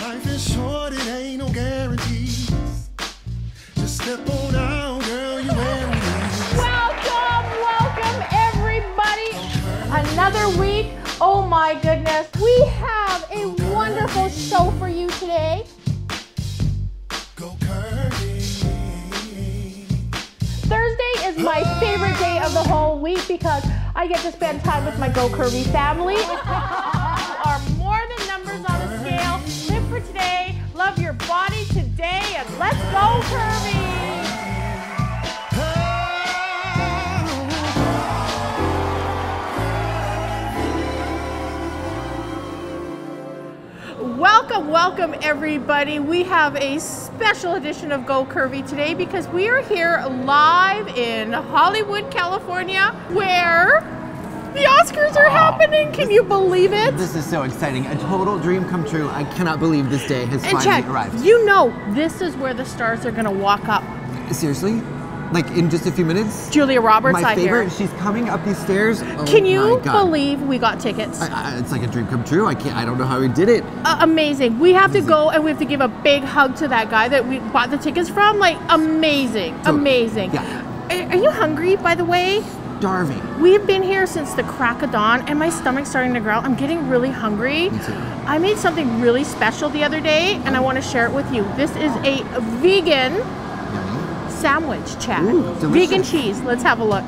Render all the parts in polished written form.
Life is short, it ain't no guarantees. Just step on out, girl, you wear me. Welcome, everybody. Another week. Oh my goodness. We have a wonderful show for you today. Go Curvy. Thursday is my favorite day of the whole week because I get to spend time with my Go Curvy family. Are more than numbers on a scale. Live for today, love your body today, and let's go curvy. Welcome everybody. We have a special edition of Go Curvy today because we are here live in Hollywood, California, where the Oscars are happening. Can you believe it? This is so exciting. A total dream come true. I cannot believe this day has finally arrived. You know, this is where the stars are going to walk up. Seriously? Like in just a few minutes? Julia Roberts, my favorite, I hear. she's coming up these stairs. Oh, can you believe we got tickets? It's like a dream come true. I don't know how we did it. Amazing. We have to go and we have to give a big hug to that guy that we bought the tickets from. Like, amazing. Totally. Amazing. Yeah. Are you hungry, by the way? Starving. We've been here since the crack of dawn and my stomach's starting to growl. I'm getting really hungry. Me too. I made something really special the other day and I want to share it with you. This is a vegan sandwich, Chad. Ooh, vegan cheese. Let's have a look.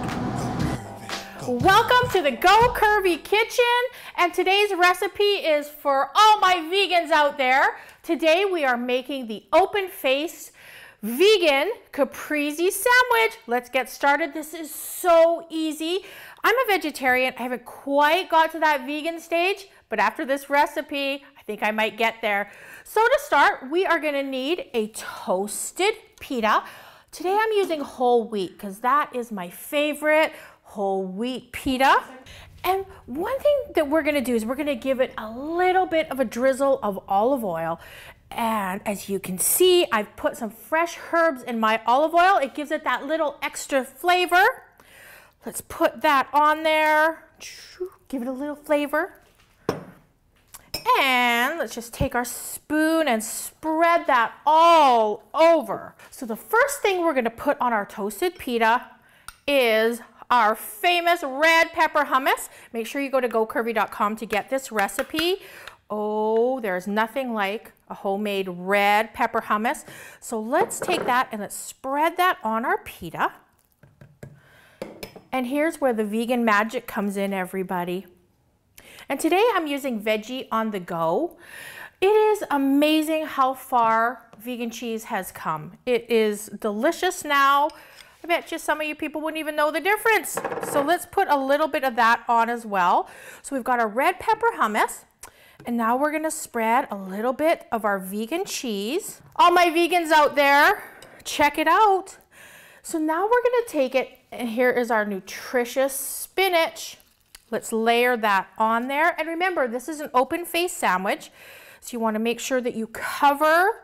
Welcome to the Go Curvy kitchen, and today's recipe is for all my vegans out there. Today we are making the open-faced vegan Caprese sandwich. Let's get started. This is so easy. I'm a vegetarian. I haven't quite got to that vegan stage, but after this recipe, I think I might get there. So to start, we are gonna need a toasted pita. Today I'm using whole wheat because that is my favorite, whole wheat pita. And one thing that we're gonna do is we're gonna give it a little bit of a drizzle of olive oil. And as you can see, I've put some fresh herbs in my olive oil. It gives it that little extra flavor. Let's put that on there. Give it a little flavor. And let's just take our spoon and spread that all over. So the first thing we're gonna put on our toasted pita is our famous red pepper hummus. Make sure you go to gocurvy.com to get this recipe. Oh, there's nothing like a homemade red pepper hummus. So let's take that and let's spread that on our pita. And here's where the vegan magic comes in, everybody. And today I'm using veggie on the go. It is amazing how far vegan cheese has come. It is delicious now. I bet you some of you people wouldn't even know the difference. So let's put a little bit of that on as well. So we've got our red pepper hummus. And now we're gonna spread a little bit of our vegan cheese. All my vegans out there, check it out. So now we're gonna take it, and here is our nutritious spinach. Let's layer that on there. And remember, this is an open-faced sandwich, so you want to make sure that you cover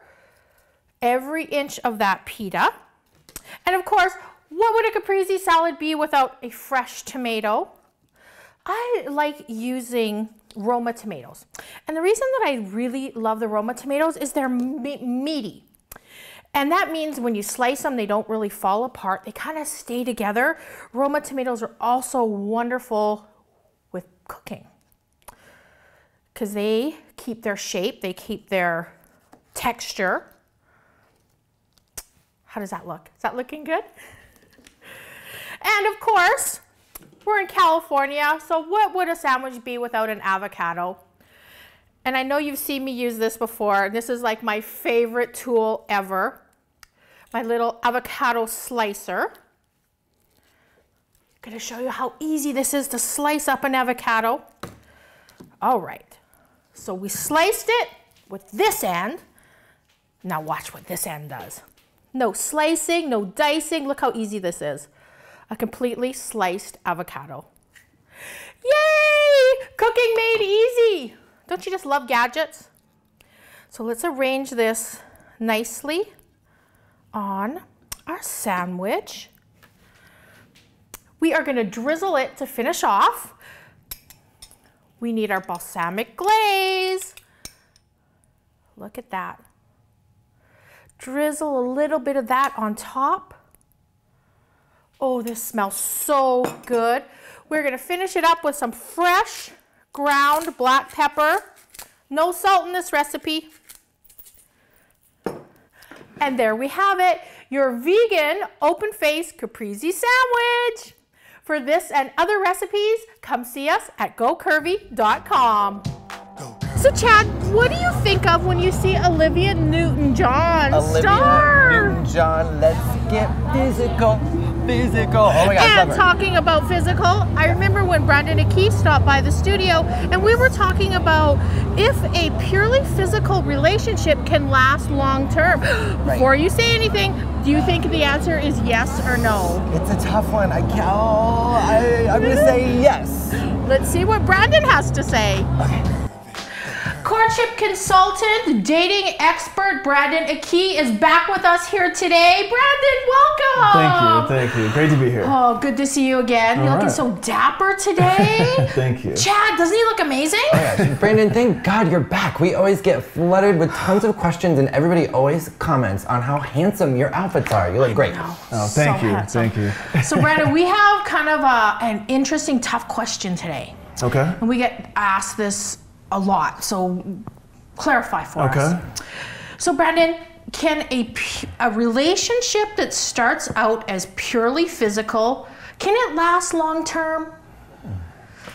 every inch of that pita. And of course, what would a Caprese salad be without a fresh tomato? I like using Roma tomatoes. And the reason that I really love the Roma tomatoes is they're meaty. And that means when you slice them, they don't really fall apart. They kind of stay together. Roma tomatoes are also wonderful with cooking because they keep their shape, they keep their texture. How does that look? Is that looking good? And of course, we're in California, so what would a sandwich be without an avocado? And I know you've seen me use this before. This is like my favorite tool ever. My little avocado slicer. I'm gonna show you how easy this is to slice up an avocado. All right, so we sliced it with this end. Now watch what this end does. No slicing, no dicing. Look how easy this is. A completely sliced avocado. Yay! Cooking made easy. Don't you just love gadgets? So let's arrange this nicely on our sandwich. We are going to drizzle it to finish off. We need our balsamic glaze. Look at that. Drizzle a little bit of that on top. Oh, this smells so good. We're gonna finish it up with some fresh ground black pepper. No salt in this recipe. And there we have it, your vegan open-faced Caprese sandwich. For this and other recipes, come see us at gocurvy.com. So Chad, what do you think of when you see Olivia Newton-John star? Olivia Newton-John, let's get physical. Physical. Oh my God, and talking about physical, I remember when Brandon Aki stopped by the studio and we were talking about if a purely physical relationship can last long term. Right. Before you say anything, do you think the answer is yes or no? It's a tough one. I'm going to say yes. Let's see what Brandon has to say. Okay. Courtship consultant, dating expert Brandon Aki is back with us here today. Brandon, welcome. Thank you. Great to be here. Oh, good to see you again. You're looking so dapper today. Thank you. Chad, doesn't he look amazing? Oh, yeah. Brandon, thank God you're back. We always get flooded with tons of questions and everybody always comments on how handsome your outfits are. You look great. Oh, thank you. Handsome. Thank you. So Brandon, we have kind of an interesting, tough question today. Okay. And we get asked this a lot, so clarify for us. So Brandon, can a relationship that starts out as purely physical, can it last long term?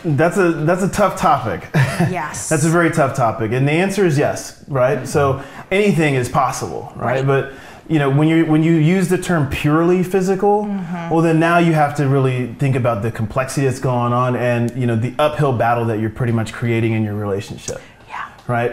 That's a tough topic. Yes. That's a very tough topic, and the answer is yes, right? So anything is possible, right? But you know, when you use the term purely physical, well then now you have to really think about the complexity that's going on and you know the uphill battle that you're pretty much creating in your relationship. Yeah. Right?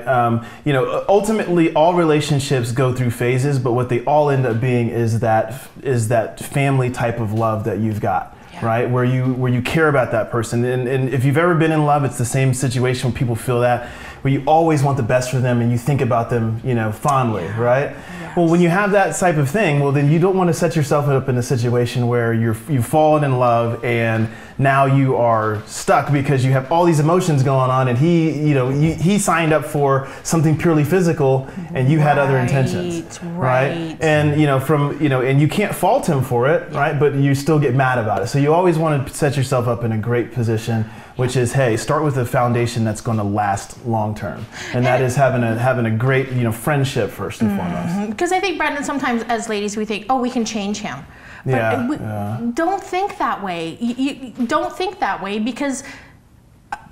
You know, ultimately all relationships go through phases, but what they all end up being is that family type of love that you've got. Yeah. Right? Where you care about that person. And if you've ever been in love, it's the same situation when people feel that, where you always want the best for them and you think about them, you know, fondly, right? Yes. Well, when you have that type of thing, well, then you don't want to set yourself up in a situation where you've fallen in love and now you are stuck because you have all these emotions going on and he signed up for something purely physical and you had other intentions, right? And and you can't fault him for it, right? But you still get mad about it. So you always want to set yourself up in a great position, which is, hey, start with a foundation that's going to last long term, and that is having a great friendship first and foremost. Because I think, Brandon, sometimes as ladies we think, oh, we can change him. But don't think that way. You don't think that way, because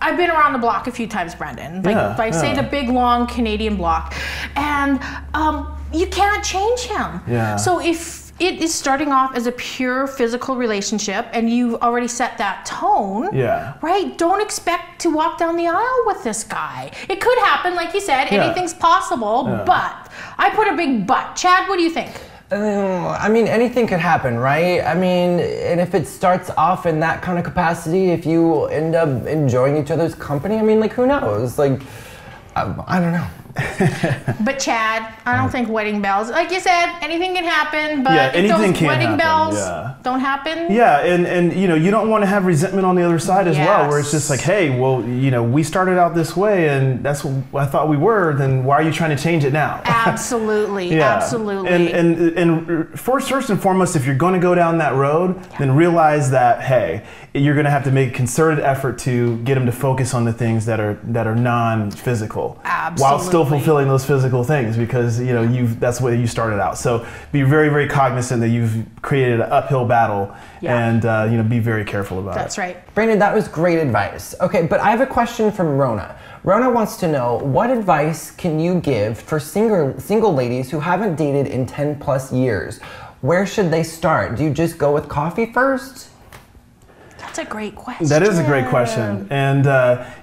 I've been around the block a few times, Brandon. Like say the big long Canadian block, and you can't change him. Yeah. So if it is starting off as a pure physical relationship and you've already set that tone, right? Don't expect to walk down the aisle with this guy. It could happen, like you said, anything's possible, but I put a big but. Chad, what do you think? I mean, anything could happen, right? I mean, and if it starts off in that kind of capacity, if you end up enjoying each other's company, I mean, like, who knows? Like, I don't know. But Chad, I don't think wedding bells, like you said, anything can happen, but if those wedding bells don't happen. Yeah, and you don't want to have resentment on the other side as well, where it's just like, hey, well, we started out this way and that's what I thought we were, then why are you trying to change it now? Absolutely, absolutely. And first and foremost, if you're going to go down that road, then realize that, hey, you're going to have to make a concerted effort to get them to focus on the things that are non-physical, while still fulfilling those physical things, because that's the way you started out. So be very, very cognizant that you've created an uphill battle, and be very careful about it. That's right. Brandon, that was great advice. Okay, but I have a question from Rona. Rona wants to know, what advice can you give for single ladies who haven't dated in 10 plus years? Where should they start? Do you just go with coffee first? That's a great question. That is a great question. And,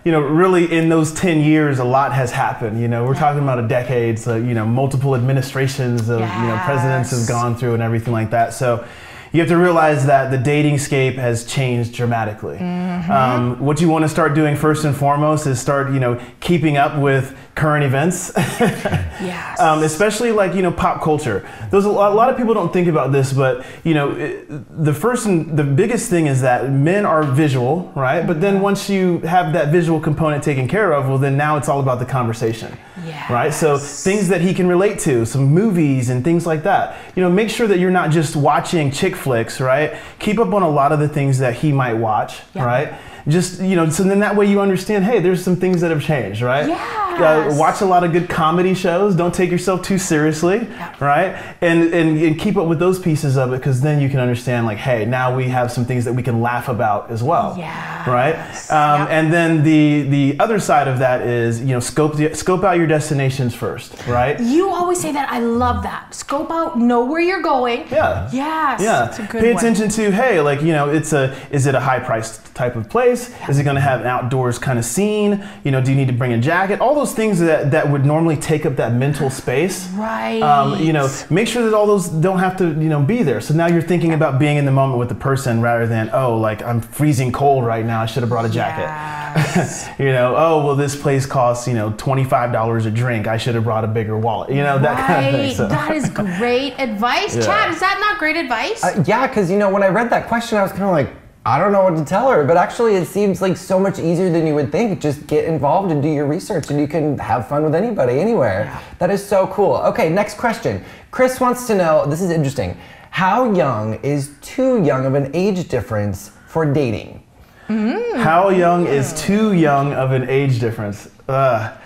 really in those 10 years, a lot has happened. We're talking about a decade, so, multiple administrations of, presidents have gone through and everything like that. So you have to realize that the dating scape has changed dramatically. What you want to start doing first and foremost is start, keeping up with current events. Yes. Especially like, you know, pop culture. There's a lot of people don't think about this, but you know, the biggest thing is that men are visual, right? But then once you have that visual component taken care of, well, then now it's all about the conversation, right? So things that he can relate to, some movies and things like that. You know, make sure that you're not just watching chick flicks, right? Keep up on a lot of the things that he might watch, right? Just, you know, so then that way you understand, hey, there's some things that have changed, right? Watch a lot of good comedy shows. Don't take yourself too seriously, right? And keep up with those pieces of it, because then you can understand, like, hey, now we have some things that we can laugh about as well, right? And then the other side of that is, you know, scope out your destinations first, right? You always say that. I love that. Scope out, know where you're going. Yes. It's a good Pay one. attention to, hey, like, you know, is it a high-priced type of place? Is it going to have an outdoors kind of scene? You know, do you need to bring a jacket? All those things that would normally take up that mental space. Right. You know, make sure that all those don't have to, you know, be there. So now you're thinking about being in the moment with the person rather than, oh, like, I'm freezing cold right now, I should have brought a jacket. You know, oh, well, this place costs, you know, $25 a drink, I should have brought a bigger wallet. You know, that kind of thing. So. That is great advice. Chad, is that not great advice? Yeah, because, you know, when I read that question, I was kind of like, I don't know what to tell her, but actually it seems like so much easier than you would think. Just get involved and do your research, and you can have fun with anybody, anywhere. That is so cool. Okay, next question. Chris wants to know, this is interesting, how young is too young of an age difference for dating? How young is too young of an age difference? That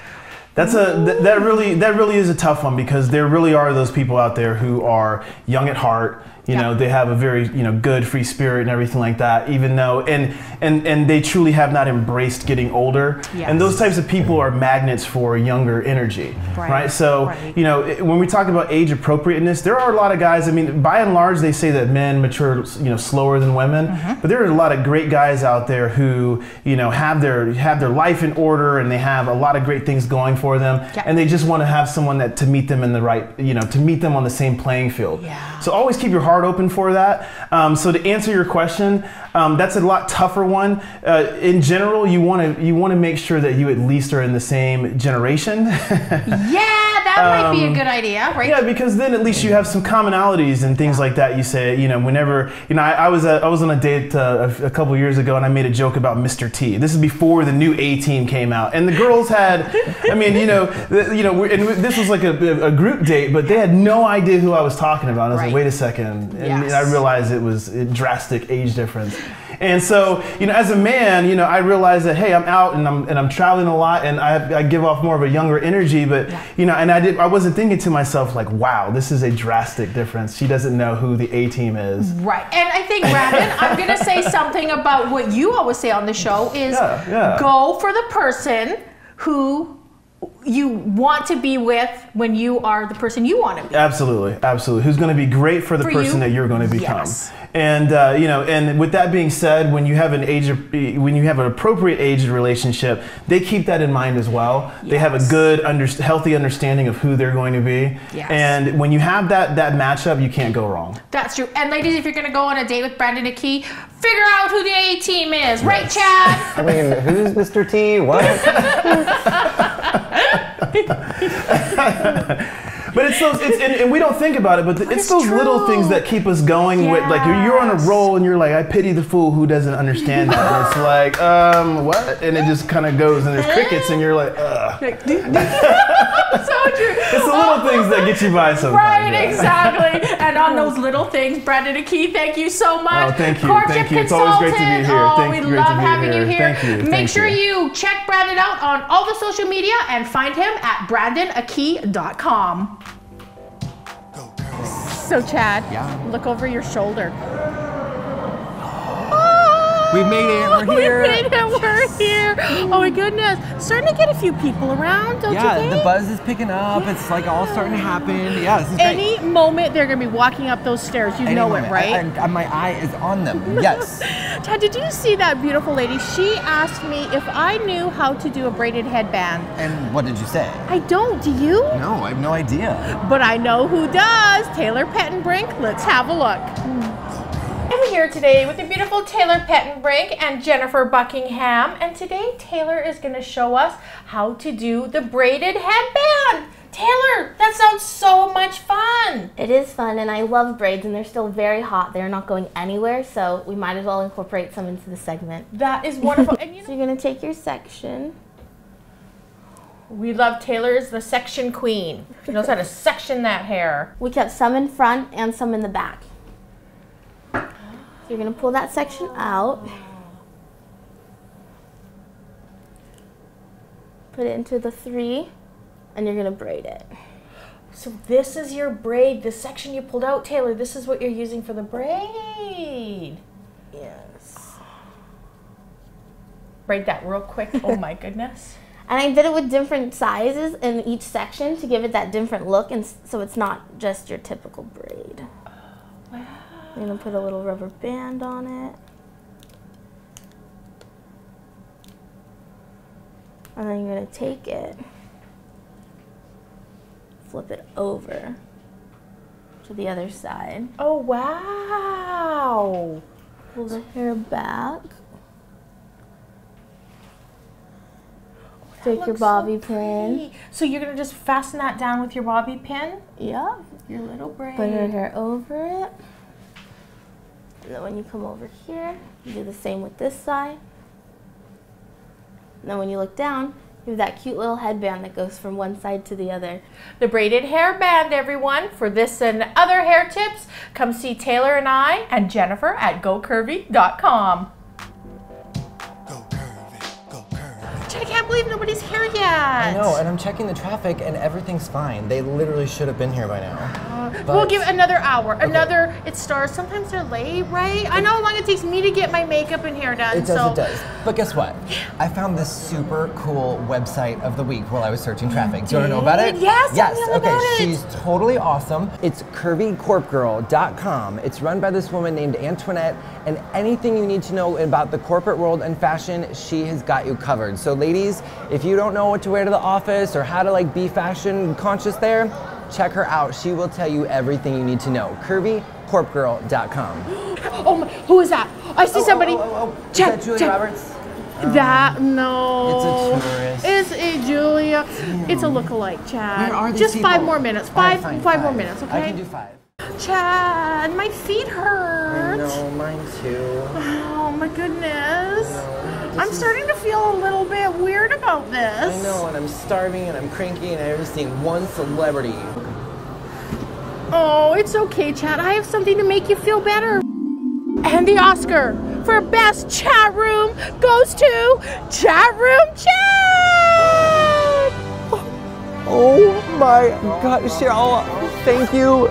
really is a tough one, because there really are those people out there who are young at heart. You know, they have a very, you know, good free spirit and everything like that, even though, and they truly have not embraced getting older. And those types of people are magnets for younger energy, right? So, you know, when we talk about age appropriateness, there are a lot of guys, I mean, by and large, they say that men mature, you know, slower than women, but there are a lot of great guys out there who, you know, have their life in order, and they have a lot of great things going for them, and they just want to have someone to meet them in the right, you know, to meet them on the same playing field. So always keep your heart open for that. So to answer your question, that's a lot tougher one. In general, you want to make sure that you at least are in the same generation. That might be a good idea, right? Yeah, because then at least you have some commonalities and things like that. You say, you know, whenever, you know, I was on a date a couple years ago, and I made a joke about Mr. T. This is before the new A-Team came out, and the girls had, I mean, you know, and this was like a group date, but they had no idea who I was talking about. I was like, wait a second, and I realized it was a drastic age difference. And so, you know, as a man, you know, I realized that, hey, I'm out and I'm traveling a lot, and I give off more of a younger energy, but you know, and I wasn't thinking to myself like, wow, this is a drastic difference. She doesn't know who the A-Team is. Right. And I think, Brandon, I'm gonna say something about what you always say on the show is go for the person who you want to be with when you are the person you want to be. Absolutely, absolutely. Who's going to be great for the person that you're going to become. And you know, and with that being said, when you have an appropriate aged relationship, they keep that in mind as well. They have a good, healthy understanding of who they're going to be. And when you have that matchup, you can't go wrong. That's true. And ladies, if you're going to go on a date with Brandon Aki, figure out who the A-Team is, right, Chad? I mean, who's Mr. T? What? But it's those, and we don't think about it, but it's those little things that keep us going. With like you're on a roll, and you're like, I pity the fool who doesn't understand that. And it's like, what? And it just kind of goes, and there's crickets, and you're like, ugh. So true. It's the little things that get you by sometimes. Right, exactly. And on those little things, Brandon Aki, thank you so much. Oh, thank you. Courtship thank you. It's always great to be here. Oh, we love having you here. Thank you. Make sure you check Brandon out on all the social media and find him at brandonaki.com. So Chad, look over your shoulder. We made it, we're here. We made it, we're here. Oh my goodness. Starting to get a few people around, don't you think? Yeah, the buzz is picking up. It's like all starting to happen. Yeah, this is great. Any moment they're going to be walking up those stairs. You know it, right? My eye is on them, yes. Chad, did you see that beautiful lady? She asked me if I knew how to do a braided headband. And what did you say? I don't, do you? No, I have no idea. But I know who does. Taylor Petenbrink. Let's have a look. And I'm here today with the beautiful Taylor Petenbrink and Jennifer Buckingham, and today Taylor is going to show us how to do the braided headband. Taylor, that sounds so much fun. It is fun, and I love braids, and they're still very hot. They're not going anywhere, so we might as well incorporate some into the segment. That is wonderful. And So you're going to take your section. we love Taylor as the section queen. She knows how to section that hair. We kept some in front and some in the back. So you're going to pull that section out. Put it into the 3, and you're going to braid it. So this is your braid, the section you pulled out, Taylor. This is what you're using for the braid. Yes. Braid that real quick. Oh my goodness. And I did it with different sizes in each section to give it that different look, and so it's not just your typical braid. Wow. I'm going to put a little rubber band on it. And then you're going to take it, flip it over to the other side. Oh, wow. Pull the hair back. Take your bobby pin. So you're going to just fasten that down with your bobby pin? Yeah. Your little braid. Put your hair over it. And then when you come over here, you do the same with this side. And then when you look down, you have that cute little headband that goes from one side to the other. The braided hairband, everyone. For this and other hair tips, come see Taylor and I and Jennifer at gocurvy.com. Go curvy, go curvy. I can't believe nobody's here yet. I know, and I'm checking the traffic and everything's fine. They literally should have been here by now. We'll give it another hour. Another, it starts, sometimes they're late, right? I know how long it takes me to get my makeup and hair done. It does. But guess what? I found this super cool website of the week while I was searching traffic. Do you want to know about it? Yes, tell me all about it. She's totally awesome. It's curvycorpgirl.com. It's run by this woman named Antoinette, and anything you need to know about the corporate world and fashion, she has got you covered. So ladies, if you don't know what to wear to the office or how to like be fashion conscious there, check her out. She will tell you everything you need to know. curvycorpgirl.com. Oh my, who is that? I see somebody. Is that Julia Roberts? That, no. It's a tourist. It's a Julia. It's a lookalike, Chad. Where are these Just people? 5 more minutes. All right, Five fine, more minutes, okay? I can do 5. Chad, my feet hurt. I know, mine too. Oh my goodness. I'm starting to feel a little bit weird about this. I know, and I'm starving and I'm cranky and I haven't seen one celebrity. Oh, it's okay, Chad. I have something to make you feel better. And the Oscar for Best Chat Room goes to Chat Room Chad! Oh my God, Cheryl, thank you.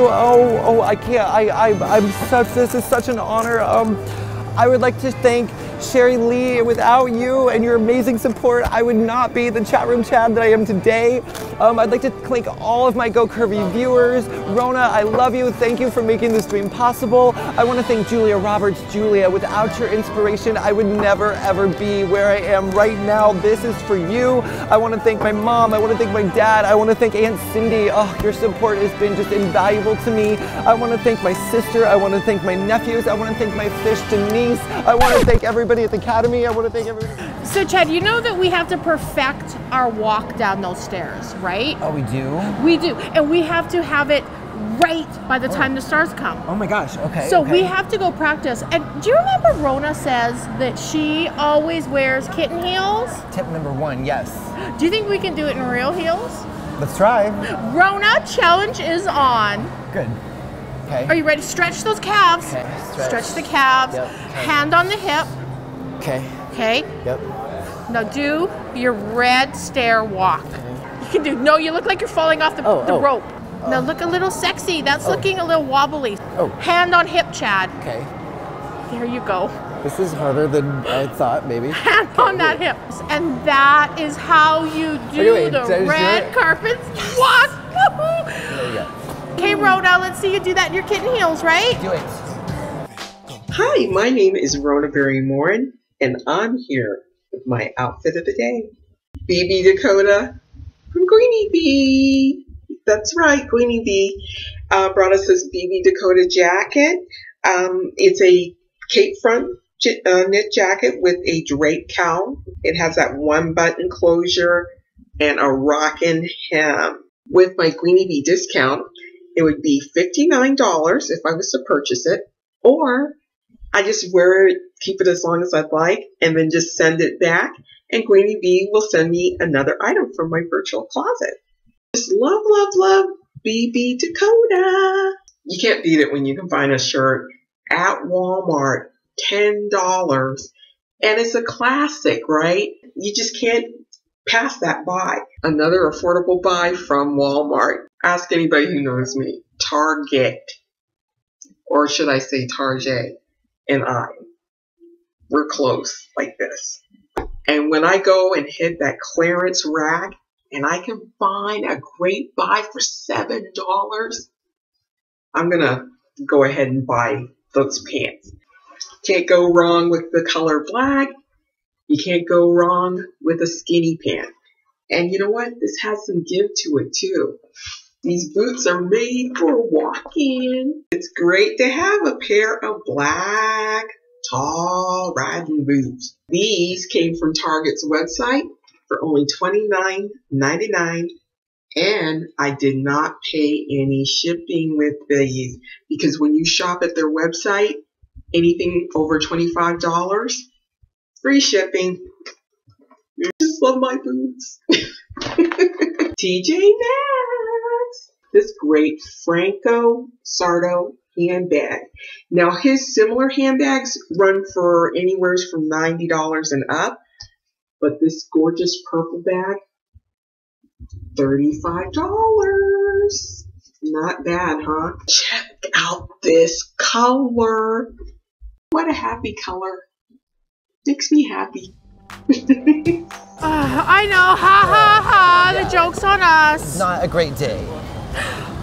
Oh, I can't, this is such an honor. I would like to thank Sherry Lee. Without you and your amazing support, I would not be the Chat Room Chad that I am today. I'd like to thank all of my Go Curvy viewers. Rona, I love you. Thank you for making this dream possible. I want to thank Julia Roberts. Julia, without your inspiration, I would never ever be where I am right now. This is for you. I want to thank my mom. I want to thank my dad. I want to thank Aunt Cindy. Oh, your support has been just invaluable to me. I want to thank my sister. I want to thank my nephews. I want to thank my fish Denise. I want to thank everybody at the Academy. I want to thank everybody. So, Chad, you know that we have to perfect our walk down those stairs, right? Oh, we do? We do. And we have to have it right by the time the stars come. Oh my gosh, okay. So okay. we have to go practice. And do you remember Rona says that she always wears kitten heels? Tip number 1, yes. Do you think we can do it in real heels? Let's try. Rona, challenge is on. Good. Okay. Are you ready? Stretch those calves. Okay, stretch the calves. Yep. Okay. Hand on the hip. Okay. Okay. Yep. Now do your red stair walk. You can do, no, you look like you're falling off the rope. Now look a little sexy. That's looking a little wobbly. Oh. Hand on hip, Chad. Okay. There you go. This is harder than I thought, maybe. Hand on that hip. And that is how you do the red carpet walk. Woohoo! There you go. Okay, Rhoda, let's see you do that in your kitten heels, right? Do it. Hi, my name is Rona Berry-Morin, and I'm here with my outfit of the day. BB Dakota from Queenie Bee. That's right, Queenie Bee brought us this BB Dakota jacket. It's a cape front knit jacket with a drape cowl. It has that one button closure and a rockin' hem. With my Queenie Bee discount, it would be $59 if I was to purchase it, or I just wear it, keep it as long as I'd like, and then just send it back, and Queenie Bee will send me another item from my virtual closet. Just love, love, love BB Dakota. You can't beat it when you can find a shirt at Walmart, $10, and it's a classic, right? You just can't pass that by. Another affordable buy from Walmart. Ask anybody who knows me. Target, or should I say Target, and we're close like this. And when I go and hit that clearance rack and I can find a great buy for $7, I'm gonna go ahead and buy those pants. Can't go wrong with the color black. You can't go wrong with a skinny pant. And you know what? This has some give to it too. These boots are made for walking. It's great to have a pair of black, tall riding boots. These came from Target's website for only $29.99, and I did not pay any shipping with these, because when you shop at their website, anything over $25, free shipping. I just love my boots. TJ Maxx. This great Franco Sardo handbag. Now his similar handbags run for anywhere from $90 and up, but this gorgeous purple bag, $35. Not bad, huh? Check out this color. What a happy color. Makes me happy. I know, ha ha ha, the joke's on us. Not a great day.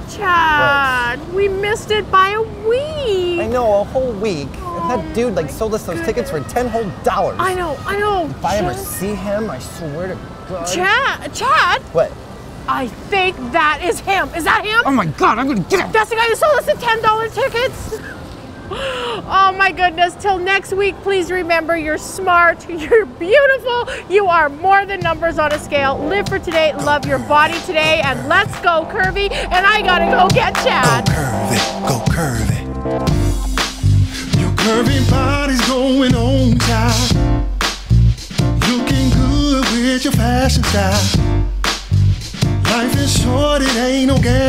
Chad, we missed it by a week. I know, a whole week. And that dude like sold us those tickets for $10 whole. I know. If I ever see him, I swear to God. Chad? What? I think that is him. Is that him? Oh my God, I'm gonna get him. That's the guy who sold us the $10 tickets. Oh my goodness, till next week, please remember you're smart, you're beautiful, you are more than numbers on a scale. Live for today, love your body today, and let's go curvy, and I gotta go get Chad. Go curvy, go curvy. Your curvy body's going on, child. Looking good with your fashion style. Life is short, it ain't no guarantee.